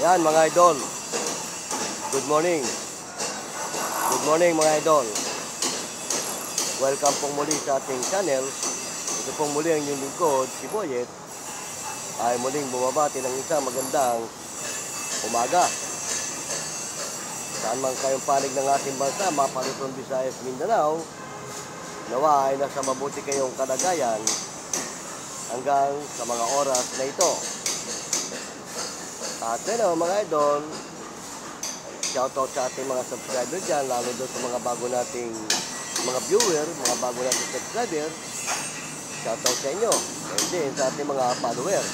Ayan mga idol. Good morning. Good morning mga idol. Welcome pong muli sa ating channel. Ito pong muli ang inyong lingkod, si Boyet. Ay muling bumabati ng isang magandang umaga. Saan man kayong panig ng ating bansa, Mapalutong, Visayas, Mindanao, nawa ay nasa mabuti kayong kalagayan hanggang sa mga oras na ito. At mga idol, shoutout sa ating mga subscriber dyan, lalo doon sa mga bago nating mga viewer, mga bago nating subscriber. Shoutout sa inyo, and din sa ating mga follower.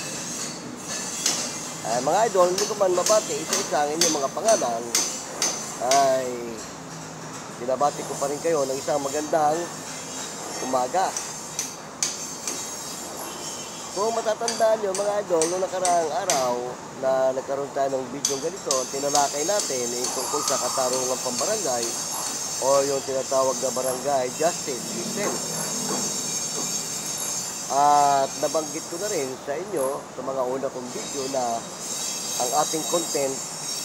Mga idol, hindi ko man mabati isa-isa ang inyong mga pangalan, ay binabati ko pa rin kayo ng isang magandang umaga. Kung matatandaan nyo mga idol, noong nakaraang araw na nagkaroon tayo ng video ganito, tinalakay natin yung tungkol sa katarungang pambarangay o yung tinatawag na barangay justice system. At nabanggit ko na rin sa inyo sa mga una kong video na ang ating content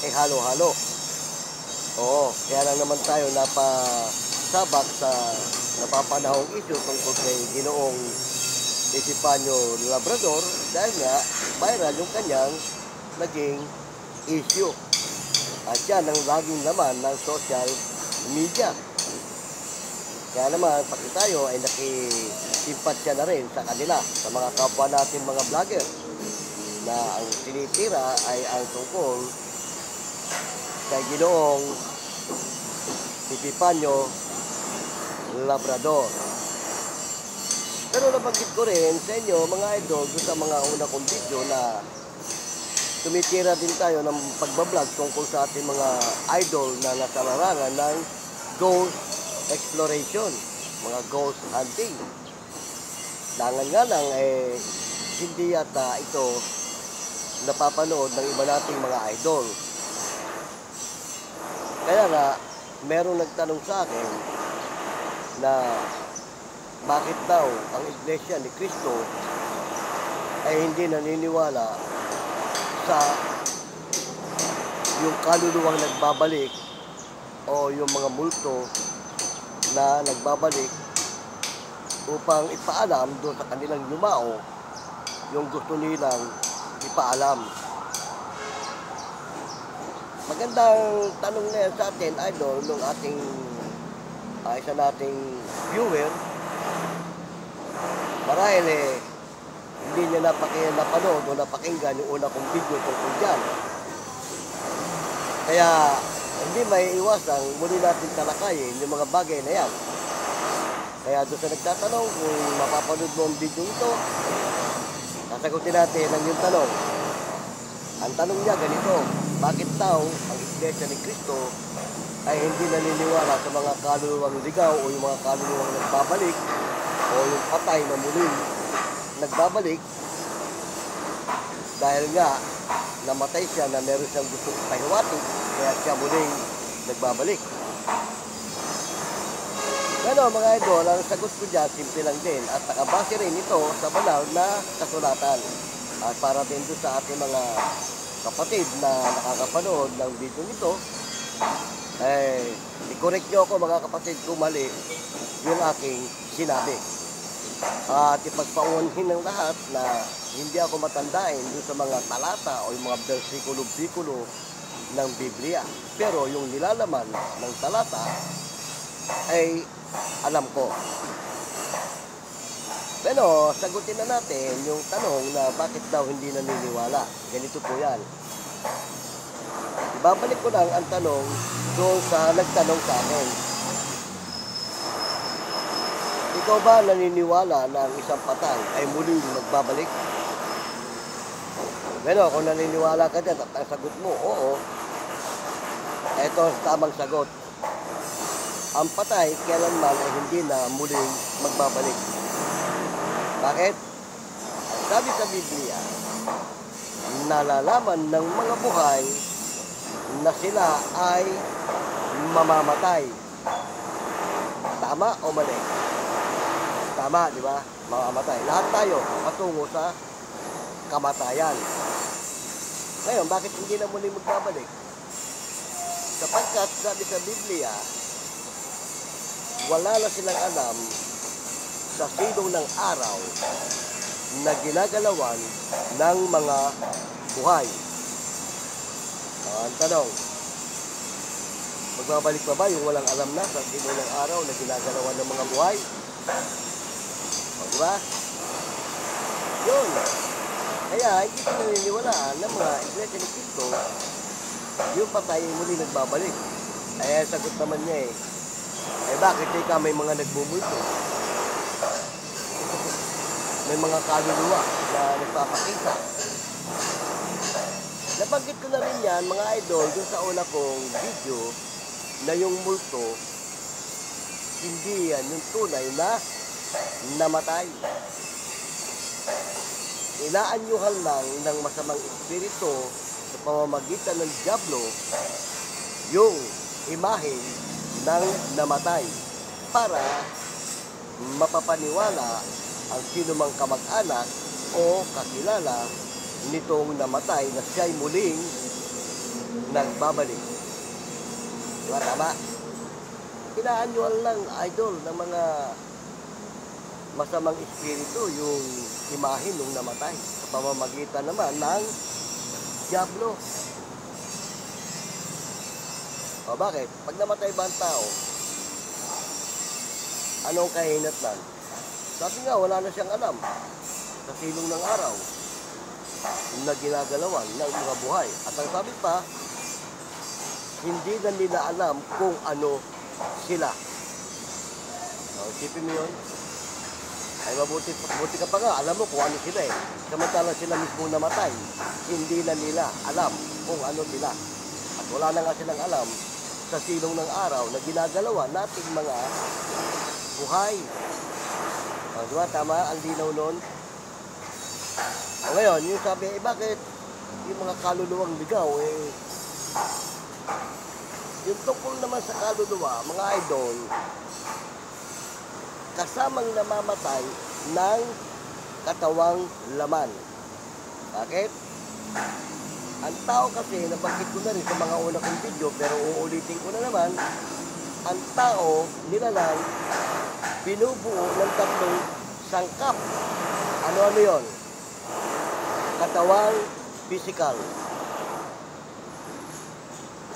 ay halo-halo. Oo, kaya lang naman tayo napasabak sa napapanahong issue tungkol kay Ginoong Epifanio Labrador dahil nga viral yung kanyang naging issue. At yan ang laging laman ng social media. Kaya naman, pati tayo ay nakisimpatya na rin sa kanila, sa mga kapwa natin mga vlogger, na ang tinitira ay ang tungkol kay Ginoong Epifanio Labrador. Pero nabanggit ko rin sa inyo mga idol doon sa mga una kong video na tumitira din tayo ng pagbablog tungkol sa ating mga idol na nasa larangan ng ghost exploration, mga ghost hunting. Dangan nga lang hindi yata ito napapanood ng iba nating mga idol. Kaya nga, merong nagtanong sa akin na bakit daw ang Iglesia ni Cristo ay hindi naniniwala sa yung kaluluwang nagbabalik o yung mga multo na nagbabalik upang ipaalam doon sa kanilang yumao yung gusto nilang ipaalam. Magandang tanong na yan sa atin, idol, nung ating isa nating viewer. Marahil hindi niya napanood o napakinggan yung una kong video tungkol dyan. Kaya hindi may iwasang muli natin talakayin yung mga bagay na yan. Kaya doon sa nagtatanong kung mapapanood mo ang video ito, sasagutin natin ang yung tanong. Ang tanong niya ganito, bakit daw ang Iglesia ni Cristo ay hindi naniniwala sa mga kaluluwang ligaw o yung mga kaluluwang nagbabalik o yung patay na muling nagbabalik dahil nga namatay siya na meron siyang gustong pahiwatig kaya siya muling nagbabalik. Pero mga idol, ang sagot ko dyan simple lang din at nakabase rin ito sa banal na kasulatan. At para din doon sa ating mga kapatid na nakakapanood ng video nito, i-correct nyo ako mga kapatid kung mali yung aking sinabi. At ipagpaunhin ng lahat na hindi ako matandain doon sa mga talata o yung mga bersikulo-bikulo ng Biblia. Pero yung nilalaman ng talata ay alam ko. Pero sagutin na natin yung tanong na bakit daw hindi naniniwala. Ganito po yan. Ibabalik ko lang ang tanong doon sa nagtanong sa akin. Ikaw ba naniniwala na ang isang patay ay muling magbabalik? Pero kung naniniwala ka dyan at ang sagot mo, oo. Ito ang tamang sagot. Ang patay kailanman ay hindi na muling magbabalik. Bakit? Sabi sa Biblia, nalalaman ng mga buhay na sila ay mamamatay. Tama o mali? Tama, di ba? Mamamatay. Lahat tayo patungo sa kamatayan. Ngayon, bakit hindi na muli magbabalik? Sapagkat sabi sa Biblia, wala na silang alam sa silong ng araw na ginagalawan ng mga buhay. Ang tanong, magbabalik pa ba yung walang alam na sa silong ng araw na ginagalawan ng mga buhay? O, diba? Yun. Kaya, hindi ko naniniwalaan ng mga Iglesia ni Cristo yung patay ay muli nagbabalik. Eh, sagot naman niya bakit ka may mga nagbubulto? May mga kaluluwa na nagpapakita. Nabanggit ko na rin yan, mga idol, dun sa una kong video, na yung multo, hindi yan yung tunay na namatay. Inaanyuhan lang ng masamang espiritu sa pamamagitan ng diablo yung imahe ng namatay para mapapaniwala ang sinumang kamag-anak o kakilala nitong namatay na siya'y muling nagbabalik. Diba tama? Inaanyuhan lang, idol, ng mga masamang espiritu yung imahe nung namatay sa pamamagitan naman ng diablo. O bakit? Pag namatay ba ang tao, anong kahinatnan? Sabi nga, wala na siyang alam sa silong ng araw na ginagalawan ng mga buhay. At ang sabi pa, hindi na nila alam kung ano sila. O, isipin mo yun? Ay mabuti ka pa nga, alam mo kung ano sila Samantalang sila mismo namatay, hindi na nila alam kung ano sila. At wala na nga silang alam sa silong ng araw na ginagalawan nating mga buhay. O, diba? Tama ang linaw nun. O ngayon, yung sabi, bakit yung mga kaluluwang ligaw, yung tungkol naman sa kaluluwa, mga idol, kasamang namamatay ng katawang laman. Bakit? Ang tao kasi, nabanggit ko na rin sa mga una kong video, pero uulitin ko na naman, ang tao, nilalang, binubuo ng tatlong sangkap. Ano-ano yon? Katawang physical,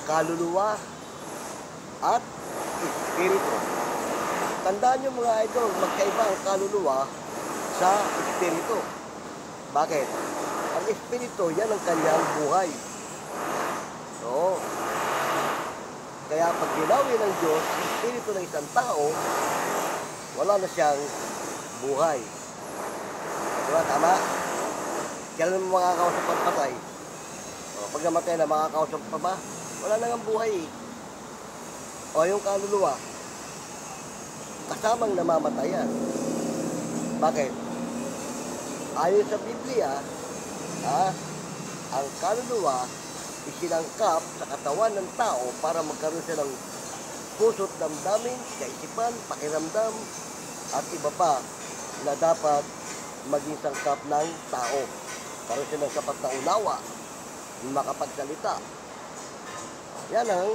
kaluluwa, at espiritu. Tandaan nyo mga idol, magkaiba ang kaluluwa sa espiritu. Bakit? Ang espiritu, yan ang kanyang buhay. So, kaya pag ginawi ng Diyos, ang espiritu ng isang tao, wala na siyang buhay. Diba? Tama? Kailan mo makakausap ang patay? O, pag namatay na, makakausap pa ba? Wala na nga buhay. O, yung kaluluwa, kasamang namamatayan. Bakit? Ayon sa Biblia, ang kaluluwa isinangkap sa katawan ng tao para magkaroon siya ng puso't damdamin, kaisipan, pakiramdam, at iba pa na dapat maging sangkap ng tao. Karoon siya ng sapat na unawa, makapagsalita. Yan ang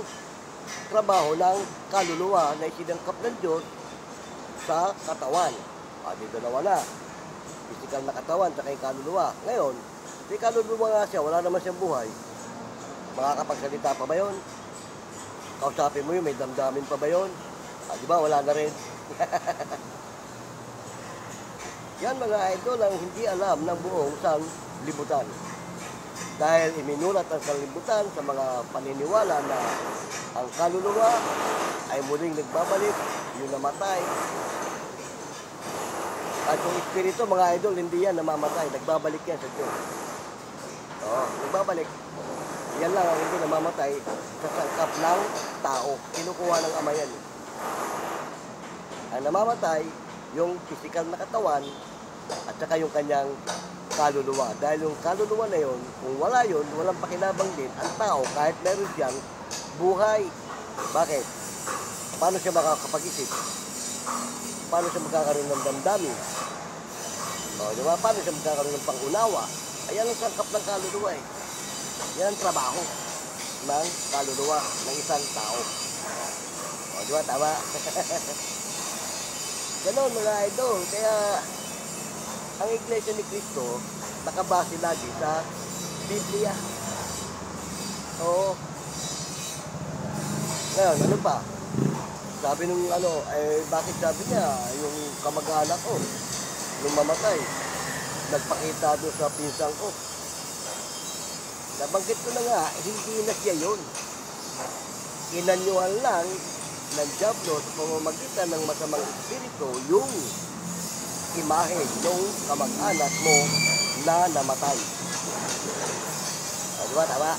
trabaho ng kaluluwa na isinangkap ng Diyos sa katawan. Dito na wala. Physical na katawan sa kay kaluluwa. Ngayon, si kaluluwa nga siya, wala naman siyang buhay. Makakapagsalita pa ba yun? Kausapin mo yun, may damdamin pa ba yun? Di ba, wala na rin. Yan mga idol ang hindi alam ng buong sanglibutan. Dahil iminulat ang sanglibutan sa mga paniniwala na ang kaluluwa ay muling nagbabalik, yung namatay. At yung espiritu, mga idol, hindi yan namamatay. Nagbabalik yan sa Diyos. Oo, nagbabalik. Yan lang ang hindi namamatay sa sangkap ng tao. Kinukuha ng Ama yan. Ang namamatay, yung physical na katawan, at saka yung kanyang kaluluwa. Dahil yung kaluluwa na yun, kung wala yun, walang pakinabang din ang tao kahit meron siyang buhay. Bakit? Paano siya makakapag-isip? Paano siya magkakaroon ng damdamin? O, di ba? Paano siya magkakaroon ng pangunawa? Ayan ang sangkap ng kaluluwa . Yan ang trabaho ng kaluluwa ng isang tao. O, di ba? Tama? Ganon mga idol. Kaya, ang Iglesia ni Cristo, nakabase lagi sa Biblia. Oo. Ngayon, ano pa? Sabi nung bakit sabi niya, yung kamag-anak ko, nung mamatay, nagpakita doon sa pinsang ko. Nabanggit ko na nga, hindi na siya yun. Inanyuhan lang ng Diablo sa pamamagitan ng masamang espiritu yung imahe ng kamag-anak mo na namatay. O, diba? Tama?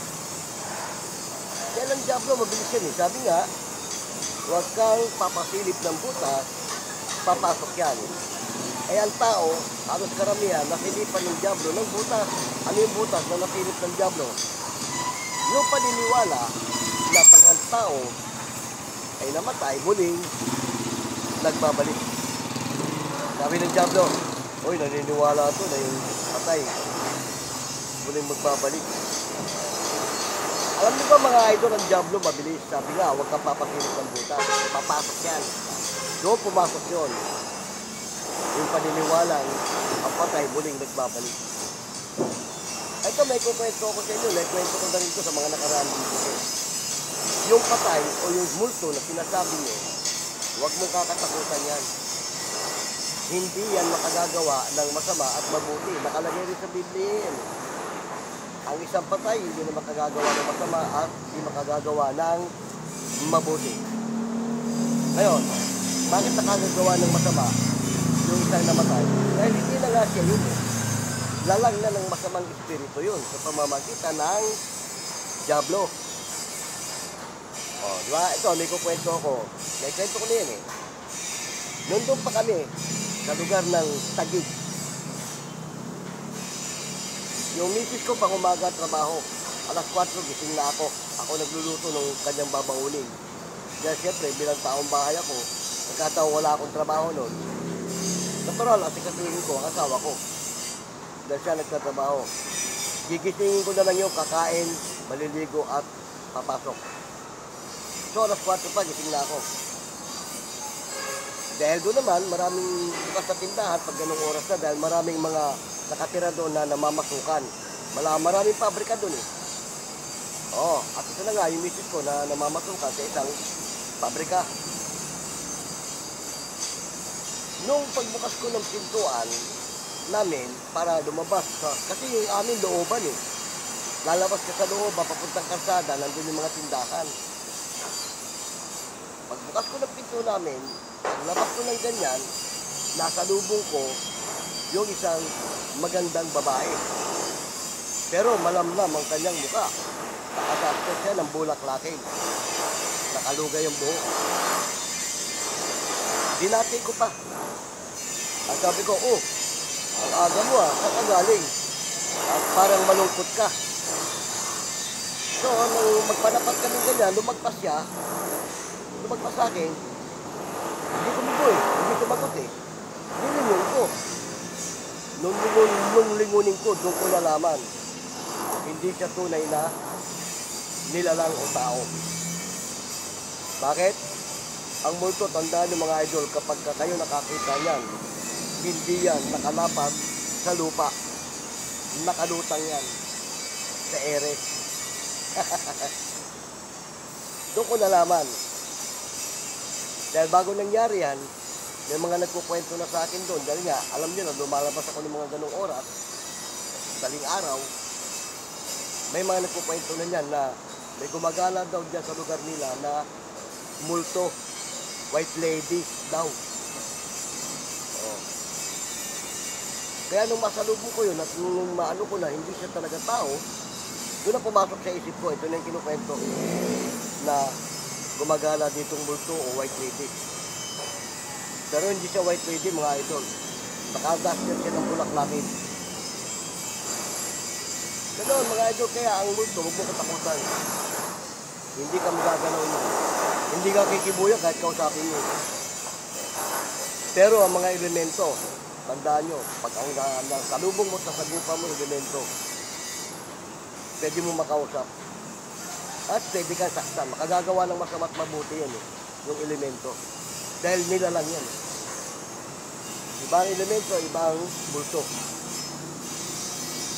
Kaya ng Diablo, mabilis yan eh. Sabi nga, huwag kang papasilip ng butas, papasok yan. Eh ang tao, halos karamihan, nasilipan ng Diablo ng butas. Ano yung butas na nasilip ng Diablo? Yung paniniwala na pag ang tao ay namatay, muling nagbabalik. Sabi ng Diablo, oy, naniniwala ito na yung patay, muling magbabalik. Alam niyo ba mga idol, ang Diablo mabilis? Sabi nga, huwag kang papasilip ng butas. Papasok yan. Doon pumasok yun. Yung paniniwalang ang patay, muling nagbabalik. Ito, may kukwento ko sa inyo. May kwento ko na rin ko sa mga nakaraan dito. Yung patay o yung multo na sinasabi niyo, huwag mong kakatakutan yan. Hindi yan makagagawa ng masama at mabuti. Nakalagay rin sa Biblia yan. Ang isang patay, hindi na makagagawa ng masama at hindi makagagawa ng mabuti. Ngayon, bakit nakagagawa ng masama yung isang namatay? Dahil hindi na nga siya yun. Lalang na ng masamang espiritu yun sa pamamagitan ng Diablo. O, diba? Ito, may kukwento ko. May kwento ko na yan eh. Nandun pa kami sa lugar ng Taguig. Yung misis ko pang umaga trabaho. Alas 4 gising na ako. Ako nagluluto ng kanyang babaunin. Dahil siyempre, bilang taong bahay ako, nagkataon wala akong trabaho noon. Natural, asikasuhin ko ang asawa ko. Dahil siya nagtatrabaho. Gigisingin ko na lang yung kakain, maliligo at papasok. So, alas 4 pa, gising na ako. Dahil doon naman, maraming bukas na tindahan pag ganung oras na dahil maraming mga nakatira doon na namamasukan. Maraming pabrika doon eh. Oo, at ito na nga yung misis ko na namamasukan sa isang pabrika. Nung pagbukas ko ng pintuan namin para lumabas kasi yung amin looban eh. Lalabas ka sa loob, papuntang kalsada, nandun yung mga tindahan. Pagbukas ko ng pinto namin, paglabas ko ng ganyan, nasa lubong ko yung isang magandang babae. Pero malamlam ang kanyang mukha. Nakasakto siya ng bulaklakin. Nakalugay ang buhok. Dinati ko pa. At sabi ko, oh, ang aga mo saan ka galing? At parang malungkot ka. So, nung magpanapat kami ganyan, lumagpas siya. Lumagpas sa akin. Hindi kumibo eh. Hindi kumagot eh. Nilingon ko. Nung lingunin ko, doon ko nalaman. Hindi siya tunay na nilalang o tao. Bakit? Ang multo, tandaan ng mga idol, kapag kayo nakakita niyan, hindi yan nakalapat sa lupa. Nakalutang yan sa ere. Doon ko nalaman. Dahil bago nangyari yan, may mga nagkukwento na sa akin doon. Dahil nga, alam nyo na, lumalabas ako ng mga ganong oras, daling araw, may mga nagkukwento na yan na may gumagala daw dyan sa lugar nila na multo, white lady daw. Oh. Kaya nung masalubong ko yun at nung maano ko na hindi siya talaga tao, doon na pumasok sa isip ko. Ito na yung kinukwento na gumagala ditong multo o white lady. Pero hindi siya white lady mga idol. Nakagastir siya ng bulaklakin. Ganoon mga idol, kaya ang multo, huwag mo katakutan. Hindi ka magagalaw mo. Hindi ka kikibuya kahit kausapin mo. Pero ang mga elemento, tandaan nyo, pag ang salubong mo, sasagupa mo elemento. pwede mo makausap. At pwede kang saktan. Makagagawa ng masama't mabuti yan eh, yung elemento. Dahil nila lang yan. Ibang elemento, ibang multo.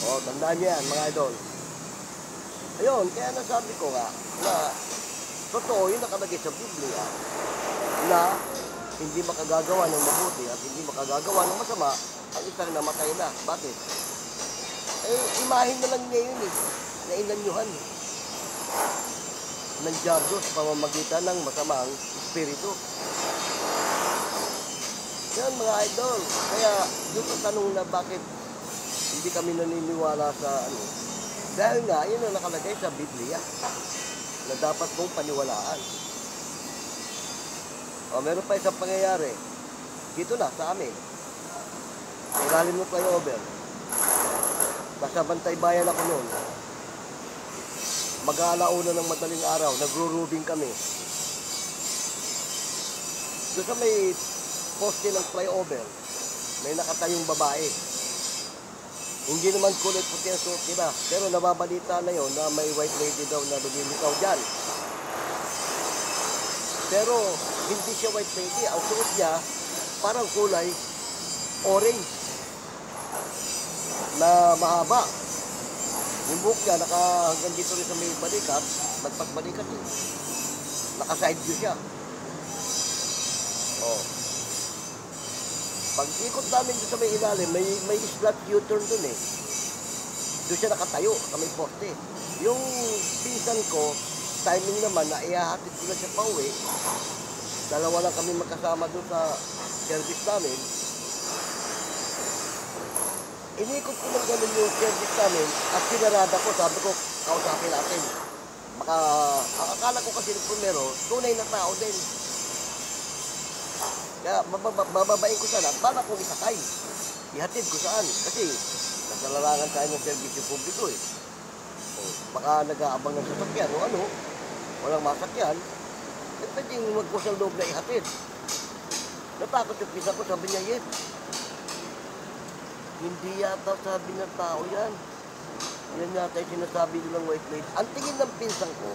O, tandaan niyo yan, mga idol. Ayun, kaya nasabi ko nga, na totoo yung nakalagay sa Biblia, na hindi makagagawa ng mabuti at hindi makagagawa ng masama ang isang namatay na. Bakit? Imahin na lang niya yun eh, na inanyuhan ng diablo sa pamamagitan ng masamang espiritu. Yan mga idol. Kaya yung tanong na bakit hindi kami naniniwala sa ano, dahil nga yun ang nakalagay sa Biblia na dapat mong paniwalaan. O meron pa isang pangyayari dito na sa amin, ilalim ng flyover. Nasa Bantay Bayan ako noon. Mag-aalauna ng madaling araw, nagro-rubing kami. Doon sa may poste ng flyover, may nakatayong babae. Hindi naman kulay puti ang suot nila, pero nababalita na yon na may white lady daw na lumilitaw dyan. Pero hindi siya white lady, ang suot niya parang kulay orange na mahaba. Yung buhok niya hanggang dito rin sa may balikat, nagpagbalikat eh. Naka-side view siya. Oh. Pag ikot namin doon sa may ilalim, may slot U-turn doon eh. Doon siya nakatayo sa may poste. Yung pinsan ko, timing naman na ihahatid ko na siya pauwi. Dalawa lang kami magkasama doon sa service namin. Inikot ko ng ganun yung service namin at sinarada ko, sabi ko, kausapin natin. Baka, akala ko kasi ng primero, tunay na tao din. Kaya bababain ko sana, bala kong isakay. Ihatid ko saan. Kasi nasalarangan tayo ng servisyo publiko eh. O, baka nag-aabang ng sasakyan o ano, walang masakyan, eh pwedeng magkusang loob na ihatid. Natakot yung pisa ko, sabi niya, yes. Hindi yata sabi ng tao yan. Yan yata yung sinasabi nilang white lady. Ang tingin ng pinsang ko,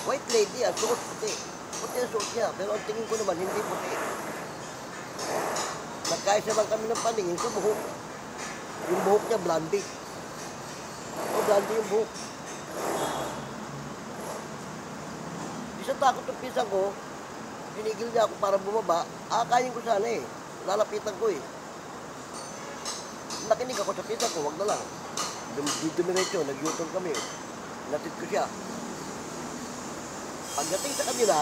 white lady yan, suot puti. Puti ang suot niya, pero ang tingin ko naman, hindi puti. Nagkaisa lang kami ng paningin sa buhok. Yung buhok niya, blondie. O, blondie yung buhok. Di sa takot ng pinsang ko, pinigil niya ako para bumaba. Akayin ko sana eh. Lalapitan ko eh. Nakinig ako sa pinsang ko, wag na lang. Dumiretso, nag-U-turn kami. Natid ko siya. Pagdating sa kanila,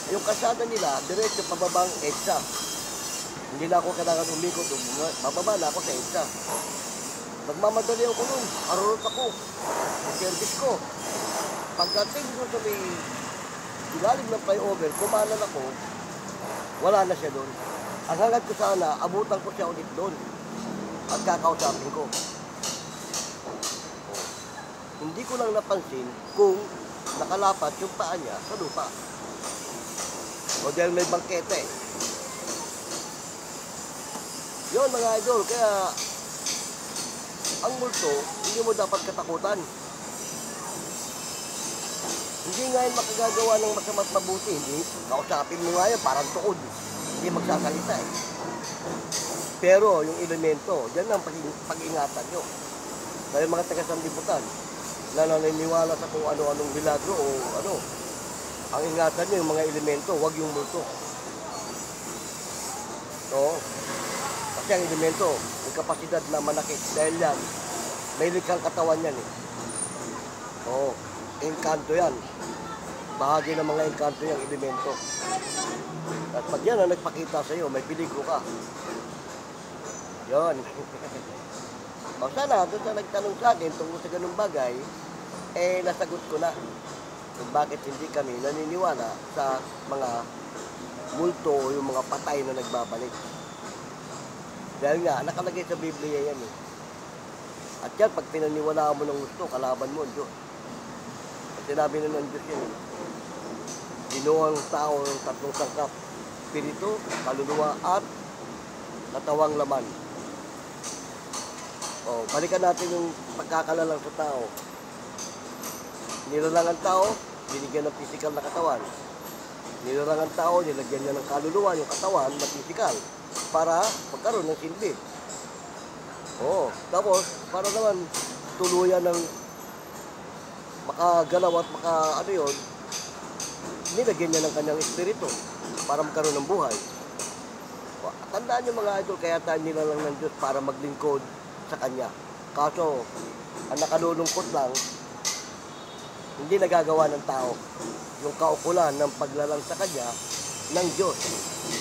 yung kasada nila, diretso pababang EDSA. Hindi na ako kailangan umikot, bababa na ako sa EDSA. Nagmamadali ako nun, arurot ako. Yung service ko. Pagdating ko sa may ilalim ng flyover, kumanan ako, wala na siya doon. Ang hangad ko sana, abutan ko siya ulit doon. At kakausapin ko. Hindi ko lang napansin kung nakalapat yung paa niya sa lupa. O dahil may bangkete. Yun mga idol, kaya ang multo, hindi mo dapat katakutan. Hindi nga yun makagagawa ng masama't mabuti. Hindi, kausapin mo nga yun, parang tuod. Hindi magsasalita eh. Pero yung elemento, dyan ang pag-ingatan nyo. Dahil mga taga-sandibutan, na naniniwala sa kung ano-anong milagro o ano, ang ingatan nyo yung mga elemento, wag yung multo. So, kasi ang elemento, may kapasidad na manakit. Dahil yan, may likhang katawan yan eh. Oo, engkanto yan. Bahagi ng mga engkanto yung elemento. At pag yan ang nagpakita sa iyo, may peligro ka. Yun. O sana, doon sa nagtanong sa akin tungkol sa ganung bagay, eh nasagot ko na kung bakit hindi kami naniniwala sa mga multo o yung mga patay na nagbabalik. Dahil nga, nakalagay sa Biblia yan eh. At yan, pag pinaniwalaan mo ng gusto, kalaban mo ang Diyos. At sinabi na ng Diyos yan eh. Binuo ang tao ng tatlong sangkap, espiritu, kaluluwa at katawang laman. O, balikan natin yung pagkakalalang sa tao. Nilalang ang tao, binigyan ng physical na katawan. Nilalang ang tao, nilagyan niya ng kaluluwa yung katawan na physical para magkaroon ng silbi. Oo. Tapos, para naman tuluyan ng makagalaw at nilagyan niya ng kanyang espiritu para magkaroon ng buhay. Tandaan niyo mga idol, kaya tayo nilalang ng Diyos para maglingkod sa Kanya. Kaso, ang nakalulungkot lang, hindi nagagawa ng tao yung kaukulan ng paglalang sa Kanya ng Diyos.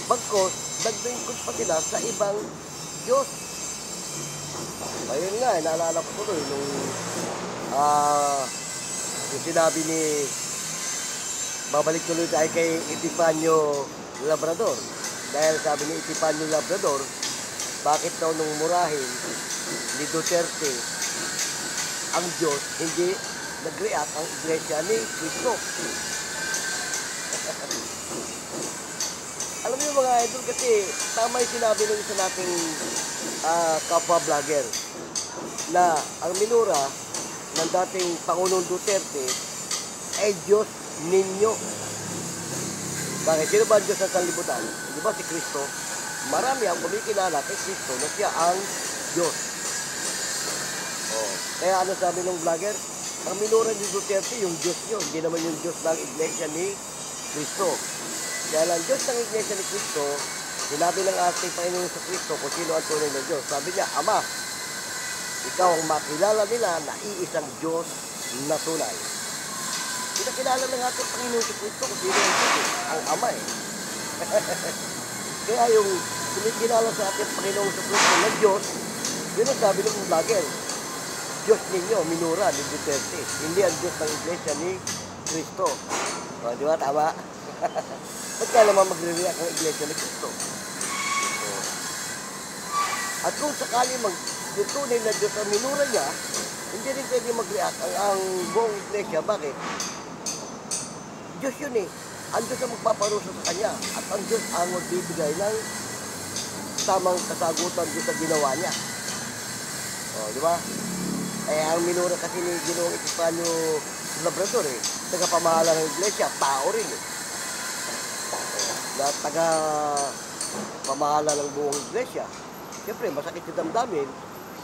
Bagkos, naglingkod pa sila sa ibang Diyos. Ayun nga, naalala ko tuloy nung yung sinabi ni babalik tuloy tayo kay Epifanio Labrador. Dahil sabi ni Epifanio Labrador, bakit daw nung murahin ni Duterte ang Diyos, hindi nag-react ang iglesia ni Cristo? Alam niyo mga idol, kasi tama yung sinabi ng isa nating kapwa-vlogger na ang minura ng dating Pangulong Duterte ay Diyos ninyo. Bakit? Sino ba ang Diyos ng sanlibutan? Di ba si Kristo? Marami ang kumikilala kay Kristo na siya ang Diyos. Oh. Kaya ano sabi ng vlogger? Ang minura ni Duterte, yung Diyos nyo. Hindi naman yung Diyos ng iglesia ni Kristo. Kaya ang Diyos ng iglesia ni Kristo, sinabi ng ating Panginoon sa Kristo kung sino ang tunay na Diyos. Sabi niya, Ama, ikaw ang makilala nila na iisang Diyos na tunay. Pinakilala ng ating Panginoon sa Kristo kung sino ang Diyos, ang Ama eh. Kaya yung kumikilala sa ating Panginoon sa Kristo na Diyos, yun ang sabi ng vlogger. Diyos ninyo, minura ni Duterte. Hindi ang Diyos ng iglesia ni Kristo. O, di ba? Tama? Ba't kaya naman magre-react ang iglesia ni Kristo? O. At kung sakali yung tunay na Diyos ang minura niya, hindi rin pwede mag-react ang buong iglesia. Bakit? Diyos yun eh. Ang Diyos ang magpaparusa sa Kanya. At ang Diyos ang magbibigay ng tamang kasagutan doon sa ginawa niya. O, di ba? Eh, ang minura kasi ni Ginoong Epifanio Labrador eh, taga-pamahala ng iglesia, tao rin eh. Na taga-pamahala ng buong iglesia. Siyempre, masakit yung damdamin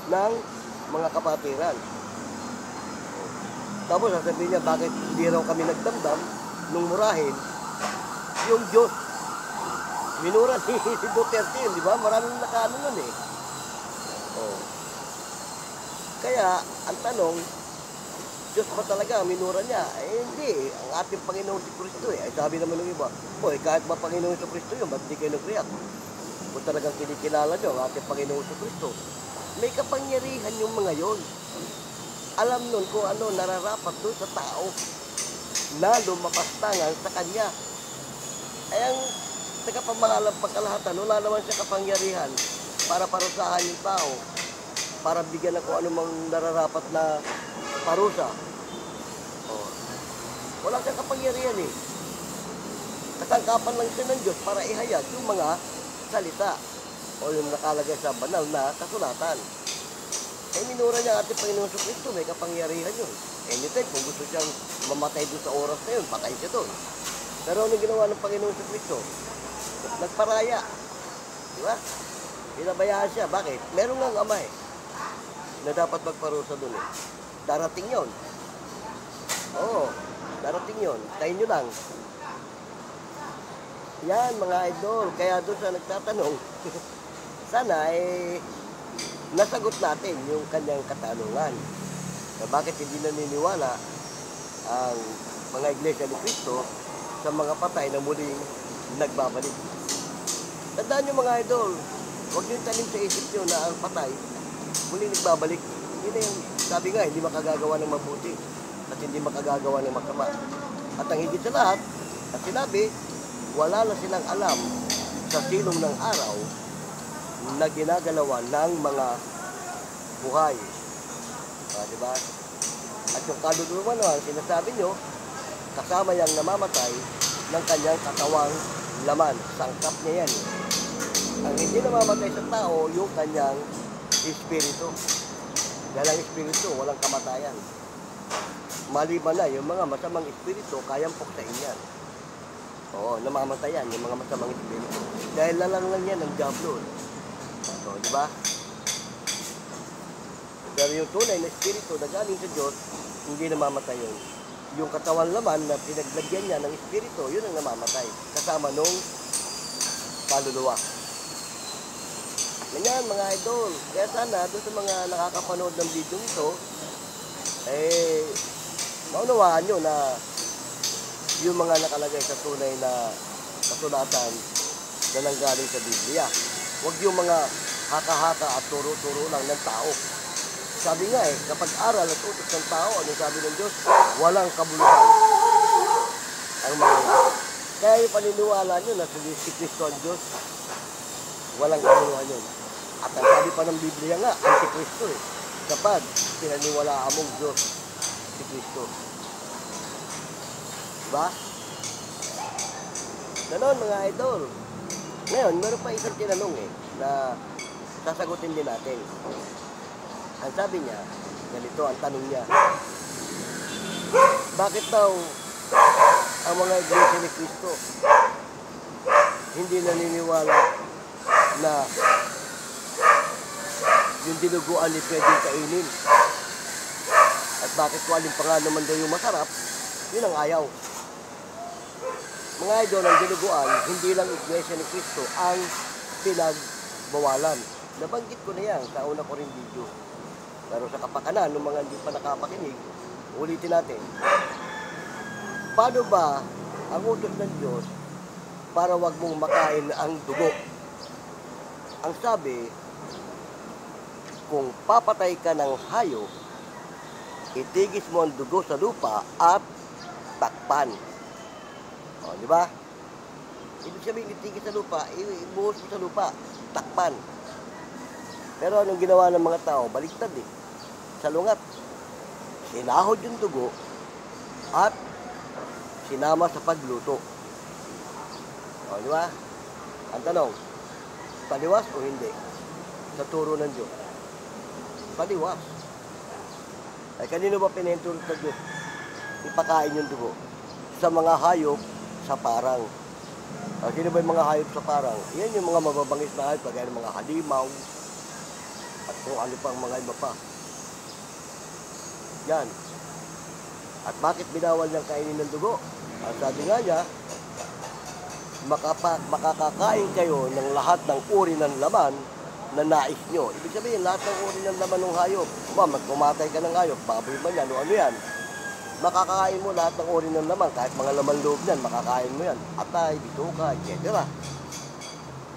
ng mga kapatiran. Tapos sasabihin niya, bakit hindi raw kami nagdamdam nung murahin yung Diyos. Minura ni Duterte yun, di ba? Maraming nakaano nun eh. Oh. Kaya, ang tanong, Diyos ba talaga, minura niya? Eh, hindi. Ang ating Panginoon si Kristo eh. Ay, sabi naman ng iba, boy, kahit ba Panginoon si Kristo yun, ba't di kayo nag-react? Kung talagang kinikilala nyo ang ating Panginoon si Kristo, may kapangyarihan yung mga yon. Alam nun kung ano nararapat doon sa tao na lumapastangan sa Kanya. Ay, ang tagapamahalang pagkalahatan, wala naman siya kapangyarihan para parusahan yung tao, para bigyan ng kung anumang nararapat na parusa. Oh. Wala siyang kapangyarihan eh. Kasangkapan lang siya ng Diyos para ihayag yung mga salita o yung nakalagay sa banal na kasulatan. Eh, minura niya ang ating Panginoon sa Kristo, may kapangyarihan yun. Anytime, kung gusto siyang mamatay doon sa oras na yun, patay siya doon. Pero anong ginawa ng Panginoon sa Kristo? Nagparaya. Di ba? Pinabayaan siya. Bakit? Meron nga ang Ama eh, na dapat magparusa doon eh. Darating yon. Oo, darating yon. Tayo nyo lang. Yan mga idol. Kaya doon sa nagtatanong, sana eh, nasagot natin yung kanyang katanungan. Na bakit hindi naniniwala ang mga iglesia ni Cristo sa mga patay na muling nagbabalik. Tandaan nyo mga idol, huwag nyo tanim sa isip nyo na ang patay muling nagbabalik. Yun na yung sabi nga, hindi makagagawa ng mabuti at hindi makagagawa ng masama. At ang higit sa lahat, at sinabi, wala na silang alam sa silong ng araw na ginagalawan ng mga buhay. Diba? At yung kaluluwa naman, sinasabi nyo, kasama yang namamatay ng kanyang katawang laman. Sangkap niya yan. Ang hindi namamatay sa tao, yung kanyang espiritu. Dahil ang espiritu, walang kamatayan. Maliban na yung mga masamang espiritu, kayang puksain yan. Oo, namamatayan yung mga masamang espiritu. Dahil lang yan ng diablo. So, di ba? Pero yung tunay na espiritu na galing sa Diyos, hindi namamatay yun. Yung katawan naman na pinaglagyan niya ng espiritu, yun ang namamatay. Kasama nung kaluluwa. Ganyan mga idol. Kaya sana doon sa mga nakakapanood ng video nito, maunawaan nyo na yung mga nakalagay sa tunay na kasulatan na nanggaling sa Biblia. Huwag yung mga haka-haka at turo-turo lang ng tao. Sabi nga kapag aral at utos ng tao, ano sabi ng Diyos? Walang kabuluhan ang mga kaya yung paniniwala nyo na si Kristo ang Diyos, walang kabuluhan yun. At ang sabi pa ng Biblia nga, Antikristo kapag pinaniwalaan mong Diyos si Kristo. Diba? Ganon mga idol. Ngayon, meron pa isang tinanong na sasagutin din natin. Ang sabi niya, ganito ang tanong niya. Bakit daw ang mga iglesia ni Kristo hindi naniniwala na yung dinuguan ni pwedeng kainin? At bakit kung alin pa nga naman daw yung masarap, yun ang ayaw. Mga idol, ang dinuguan, hindi lang iglesia ni Kristo ang pinagbawalan. Nabanggit ko na yan sa una ko rin video. Pero sa kapakanan, ng mga hindi pa nakapakinig, ulitin natin. Paano ba ang utos ng Diyos para wag mong makain ang dugo? Ang sabi, kung papatay ka ng hayop, itigis mo ang dugo sa lupa at takpan. O, di ba? Ibig sabihin, itigis sa lupa, ibuhos mo sa lupa, takpan. Pero anong ginawa ng mga tao? Baliktad salungat. Sinahod yung dugo at sinama sa pagluto. O, di ba? Ang tanong, paliwas o hindi? Sa turo ng Diyos. Paliwas. Ay, kanino ba pinahintulot ng Diyos? Ipakain yung dugo. Sa mga hayop, sa parang. O, sino ba yung mga hayop sa parang? Yan yung mga mababangis na hayop, kagaya ng mga halimaw, at kung ano pang mga iba pa. Yan. At bakit binawal niyang kainin ng dugo? Ang sabi nga niya, makakakain kayo ng lahat ng uri ng laman na nais nyo. Ibig sabihin, lahat ng uri ng laman ng hayop. Magpumatay ka ng hayop, baboy man yan, o ano yan. Makakakain mo lahat ng uri ng laman, kahit mga laman loob niyan, makakain mo yan. Atay, bituka, etc.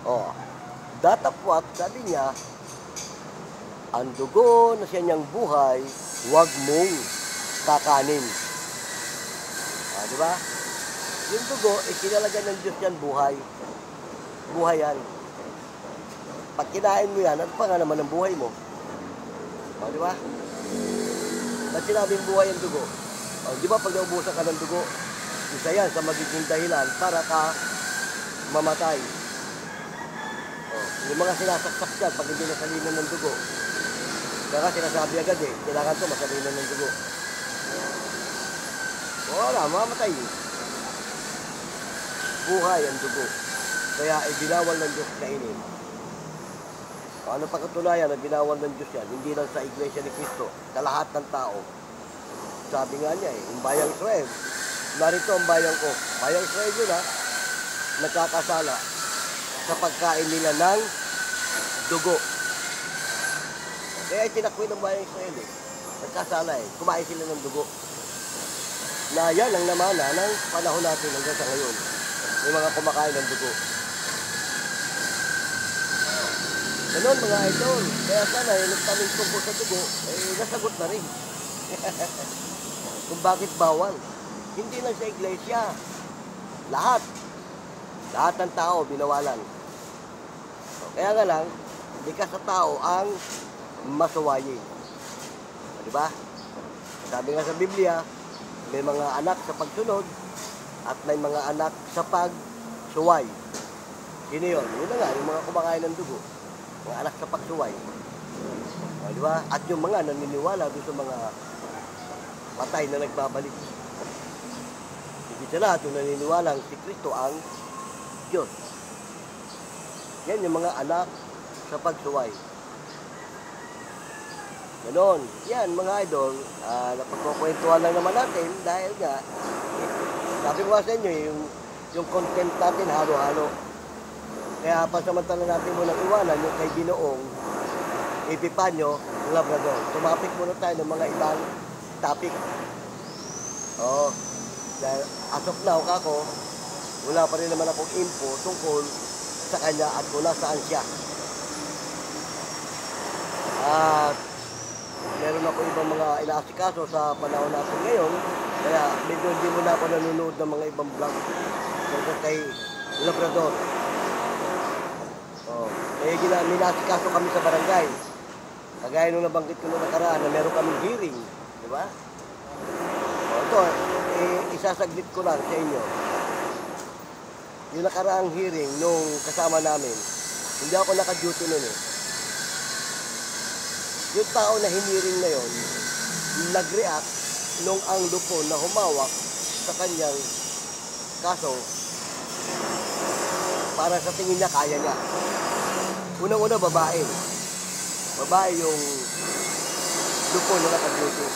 O, datapwat, sabi niya, ang dugo na siya niyang buhay, huwag mong kakanin. Di ba? Yung dugo, kinalagan ng Diyos yan, buhay. Buhay yan. Pag kinain mo yan, ano pa nga naman ang buhay mo? Di ba? Ba't sinabing buhay ang dugo? Di ba pag naubusan ka ng dugo, isa yan sa magiging dahilan para ka mamatay. Yung mga sinasaksak dyan, pag hindi nasalinan ng dugo, kaya sinasabi agad kailangan ito masalinan ng dugo. Wala, mamatay. Buhay ang dugo. Kaya ibinawal ng Diyos kainin. Ano pa katunayan na binawal ng Diyos yan? Hindi lang sa Iglesia ni Cristo, sa lahat ng tao. Sabi nga niya yung bayang Israel, narito ang bayang ko. Bayang Israel yun nagkakasala sa pagkain nila ng dugo. Kaya tinakwil ng bayang Israel nagkasala kumain sila ng dugo. Na yan ang namana ng panahon natin hanggang sa ngayon. May mga kumakain ng dugo. Ganon mga idol. Kaya sana yung nagtanong tungkol sa dugo, nasagot na rin. Kung bakit bawal. Hindi lang sa iglesia. Lahat. Lahat ng tao binawalan. So, kaya nga lang, hindi ka sa tao ang masuwayin. Diba? Sabi nga sa Biblia, may mga anak sa pagsunod at may mga anak sa pagsuway. Sino yun? Yun na nga, yung mga kumakain ng dugo. Mga anak sa pagsuway. Diba? At yung mga naniniwala doon sa mga patay na nagbabalik. Hindi sa lahat yung naniniwalang si Kristo ang Diyos. Yan yung mga anak sa pagsuway. Ganon. Yan mga idol, napagkukwentuhan lang naman natin dahil nga, sabi ko nga sa inyo, yung content natin halo-halo. Kaya pasamantala natin munang iwanan yung kay Ginoong Epifanio Labrador. Tumapik muna tayo ng mga ibang topic. Oo. Dahil as of now, kako, wala pa rin naman akong info tungkol sa kanya at kung nasaan siya. At meron ako ibang mga inaasikaso sa panahon natin ngayon. Kaya medyo hindi mo na ako nanonood ng mga ibang vlog tungkol kay Labrador. Eh, minasikaso kami sa barangay. Kagaya nung nabanggit ko nung nakaraan na meron kaming hearing. Di ba? Ito, isasaglit ko lang sa inyo. Yung nakaraang hearing nung kasama namin, hindi ako naka-duty nun eh. Yung tao na hiniring na yon, nag-react nung ang lupon na humawak sa kanyang kaso para sa tingin niya kaya niya. Unang-una, babae. Babae yung lupon na naka-duty.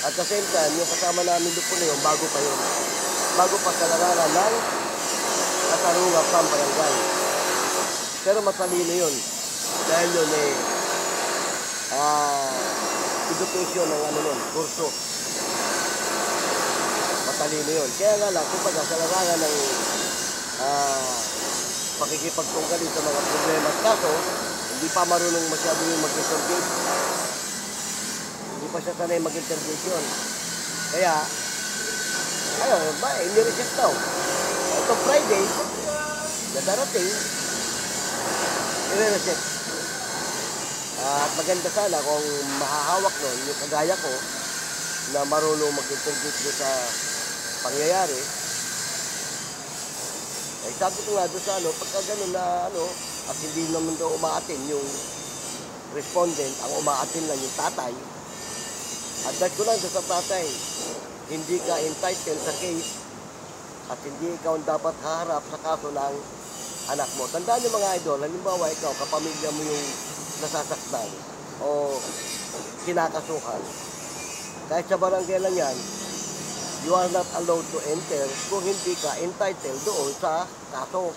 At the same time, yung kasama namin lupon na yun, bago pa yun. Bago pa sa larangan ng katarungan pang barangay. Pero matalino yun. Dahil yun education ng kurso. Matalino yun. Kaya nga lang, kumbaga sa larangan ng pakikipagtunggalin sa mga problema at kaso, hindi pa marunong masyado yung mag-intervene. Hindi pa siya sanay mag-intervention. Kaya, ayun, ini-receive daw. Itong Friday, na darating, i-receive. At maganda sana kung mahahawak nun, yung kagaya ko, na marunong mag-intervene sa pangyayari. Eh, sabi ko nga doon sa pagka gano'n na at hindi naman daw umaatin yung respondent, ang umaatin lang yung tatay. At dahil ko lang doon sa tatay, hindi ka entitled sa case at hindi ikaw dapat haharap sa kaso ng anak mo. Tandaan niyo mga idol, halimbawa ikaw, kapamilya mo yung nasasaktan o kinakasuhan. Kahit sa barangay lang yan, you are not allowed to enter kung hindi ka entitled doon sa kaso.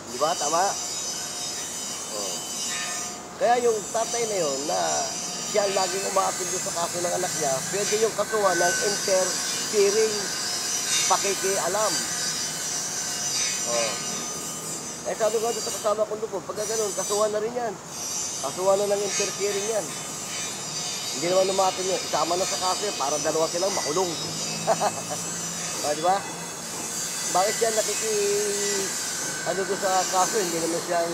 Di ba? Tama? Oh. Kaya yung tatay na yun na siya laging umaapil doon sa kaso ng anak niya, pwede yung kasuhan ng interfering pakikialam. Oh. Eh sabi ko doon sa kasama kong lupon, pagka ganun, kasuhan na rin yan. Kasuhan na ng interfering yan. Hindi naman umatin yun. Isama na sa kaso yun para dalawa silang makulong. Di ba? Bakit siya doon sa kaso, hindi naman siyang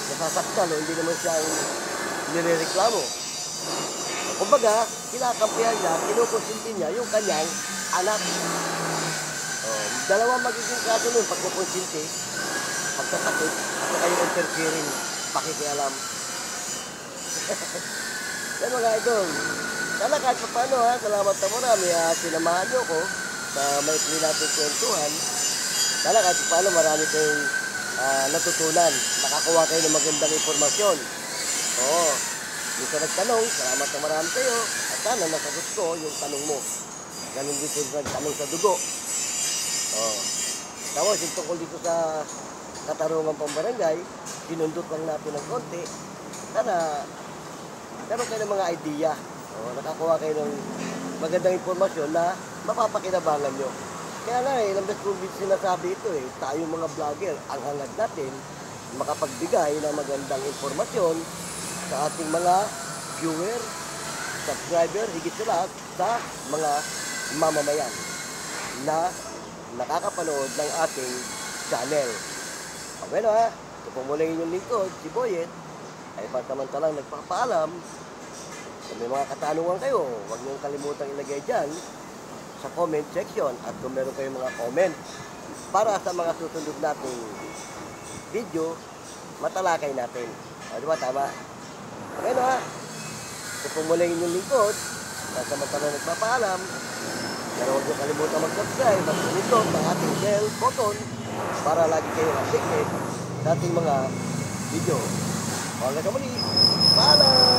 nasasaktan o hindi naman siyang nirereklamo. Kumbaga, kinakampihan niya, kinukonsinti niya yung kanyang anak. Dalawa magiging kaso nun, pagkukonsinti, pagkasakit, at saka yung interfering pakikialam. Yan mga idol. Sana kahit pa paano salamat na marami sinamahan nyo ko sa maikli natin kwentuhan. Sana kahit pa paano marami kayong natutunan. Nakakuha kayo ng magandang informasyon. Oo. Yung sa nagtanong, salamat na marami kayo. At sana nasagot ko yung tanong mo. Ganun dito yung tanong sa dugo. Oo. Tapos yung tungkol dito sa katarungan pang barangay, sinundot lang natin ng konti. Sana meron kayo ng mga idea. Nakakuha kayo ng magandang impormasyon na mapapakinabangan nyo. Kaya nga ilang beses kong sinasabi ito tayo mga vlogger, ang hangad natin makapagbigay ng magandang impormasyon sa ating mga viewer, subscriber, higit sa lahat sa mga mamamayan na nakakapanood ng ating channel. Bueno ito po muna inyong lingkod, si Boyet, ay pansamantalang nagpapaalam. Kung may mga katanungan kayo, huwag niyong kalimutang ilagay dyan sa comment section. At kung meron kayong mga comment para sa mga susunod nating video, matalakay natin. Di ba? Tama? Okay na. Ito po muna inyong lingkod, Samantala nagpapaalam. Pero huwag niyo kalimutan mag-subscribe at pinindot ang ating bell button para lagi kayong updated sa ating mga video. Hanggang sa muli. Paalam!